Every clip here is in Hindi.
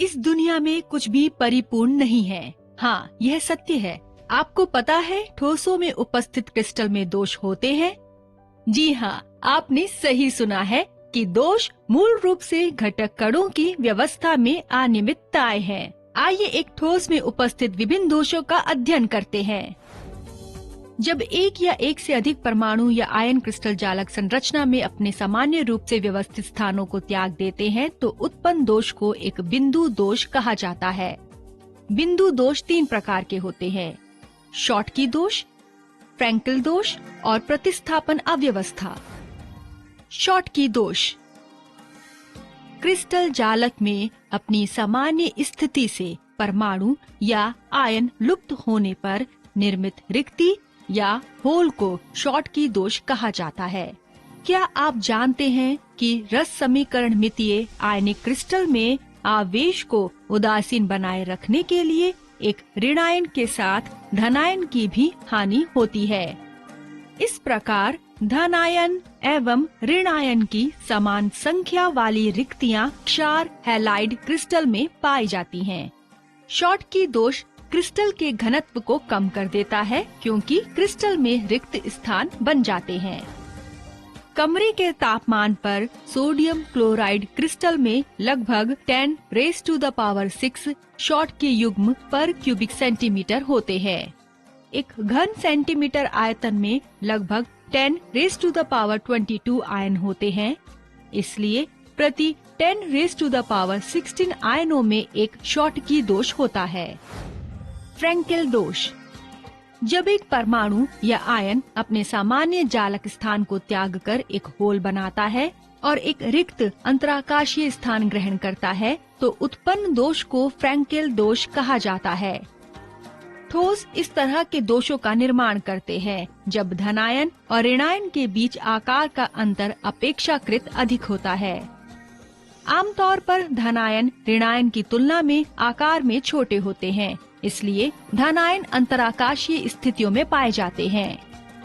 इस दुनिया में कुछ भी परिपूर्ण नहीं है। हाँ, यह सत्य है। आपको पता है ठोसों में उपस्थित क्रिस्टल में दोष होते हैं? जी हाँ, आपने सही सुना है कि दोष मूल रूप से घटक कणों की व्यवस्था में अनियमितताएं हैं। आइए एक ठोस में उपस्थित विभिन्न दोषों का अध्ययन करते हैं। जब एक या एक से अधिक परमाणु या आयन क्रिस्टल जालक संरचना में अपने सामान्य रूप से व्यवस्थित स्थानों को त्याग देते हैं तो उत्पन्न दोष को एक बिंदु दोष कहा जाता है। बिंदु दोष 3 प्रकार के होते हैं: शॉटकी दोष, फ्रैंकल दोष और प्रतिस्थापन अव्यवस्था। शॉटकी दोष क्रिस्टल जालक में अपनी सामान्य स्थिति से परमाणु या आयन लुप्त होने पर निर्मित रिक्ति या होल को शॉटकी दोष कहा जाता है। क्या आप जानते हैं कि रस समीकरण मितीय आयनिक क्रिस्टल में आवेश को उदासीन बनाए रखने के लिए एक ऋणायन के साथ धनायन की भी हानि होती है। इस प्रकार धनायन एवं ऋणायन की समान संख्या वाली रिक्तियां क्षार हैलाइड क्रिस्टल में पाई जाती हैं। शॉटकी दोष क्रिस्टल के घनत्व को कम कर देता है क्योंकि क्रिस्टल में रिक्त स्थान बन जाते हैं। कमरे के तापमान पर सोडियम क्लोराइड क्रिस्टल में लगभग 10⁻⁶ शॉटकी युग्म पर क्यूबिक सेंटीमीटर होते हैं। एक घन सेंटीमीटर आयतन में लगभग 10⁻22 आयन होते हैं। इसलिए प्रति 10⁻16 आयनों में एक शॉटकी दोष होता है। फ्रैंकेल दोष जब एक परमाणु या आयन अपने सामान्य जालक स्थान को त्याग कर एक होल बनाता है और एक रिक्त अंतराकाशीय स्थान ग्रहण करता है तो उत्पन्न दोष को फ्रैंकेल दोष कहा जाता है। ठोस इस तरह के दोषों का निर्माण करते हैं जब धनायन और ऋणायन के बीच आकार का अंतर अपेक्षाकृत अधिक होता है। आमतौर पर धनायन ऋणायन की तुलना में आकार में छोटे होते हैं, इसलिए धनायन अंतराकाशीय स्थितियों में पाए जाते हैं।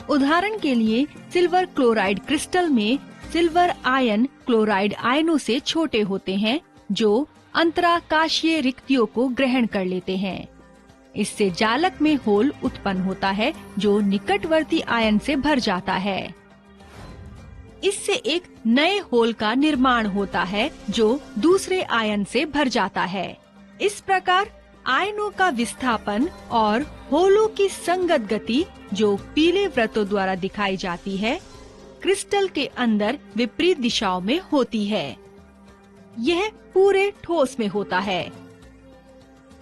उदाहरण के लिए सिल्वर क्लोराइड क्रिस्टल में सिल्वर आयन क्लोराइड आयनों से छोटे होते हैं जो अंतराकाशीय रिक्तियों को ग्रहण कर लेते हैं। इससे जालक में होल उत्पन्न होता है जो निकटवर्ती आयन से भर जाता है। इससे एक नए होल का निर्माण होता है जो दूसरे आयन से भर जाता है। इस प्रकार आयनों का विस्थापन और होलों की संगत गति जो पीले वृत्तों द्वारा दिखाई जाती है, क्रिस्टल के अंदर विपरीत दिशाओं में होती है। यह पूरे ठोस में होता है।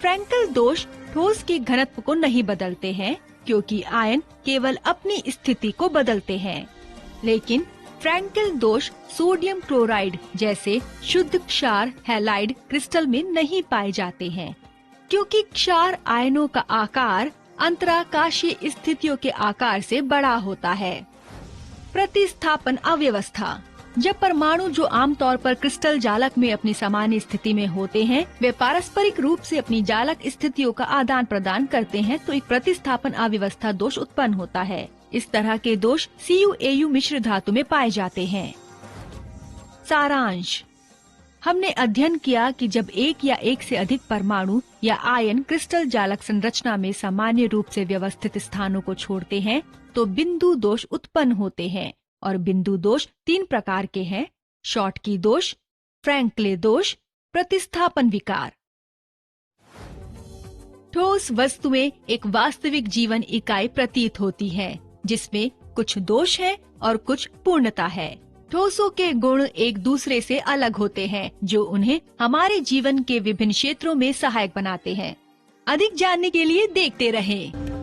फ्रैंकल दोष ठोस के घनत्व को नहीं बदलते हैं क्योंकि आयन केवल अपनी स्थिति को बदलते हैं, लेकिन फ्रैंकल दोष सोडियम क्लोराइड जैसे शुद्ध क्षार हैलाइड क्रिस्टल में नहीं पाए जाते हैं क्योंकि क्षार आयनों का आकार अंतराकाशीय स्थितियों के आकार से बड़ा होता है। प्रतिस्थापन अव्यवस्था जब परमाणु जो आमतौर पर क्रिस्टल जालक में अपनी सामान्य स्थिति में होते हैं वे पारस्परिक रूप से अपनी जालक स्थितियों का आदान प्रदान करते हैं तो एक प्रतिस्थापन अव्यवस्था दोष उत्पन्न होता है। इस तरह के दोष CuAu मिश्र धातु में पाए जाते हैं। सारांश, हमने अध्ययन किया कि जब एक या एक से अधिक परमाणु या आयन क्रिस्टल जालक संरचना में सामान्य रूप से व्यवस्थित स्थानों को छोड़ते हैं तो बिंदु दोष उत्पन्न होते हैं और बिंदु दोष 3 प्रकार के हैं: शॉटकी दोष, फ्रैंकले दोष, प्रतिस्थापन विकार। ठोस वस्तुएं एक वास्तविक जीवन इकाई प्रतीत होती है जिसमें कुछ दोष है और कुछ पूर्णता है। ठोसों के गुण एक दूसरे से अलग होते हैं जो उन्हें हमारे जीवन के विभिन्न क्षेत्रों में सहायक बनाते हैं। अधिक जानने के लिए देखते रहें।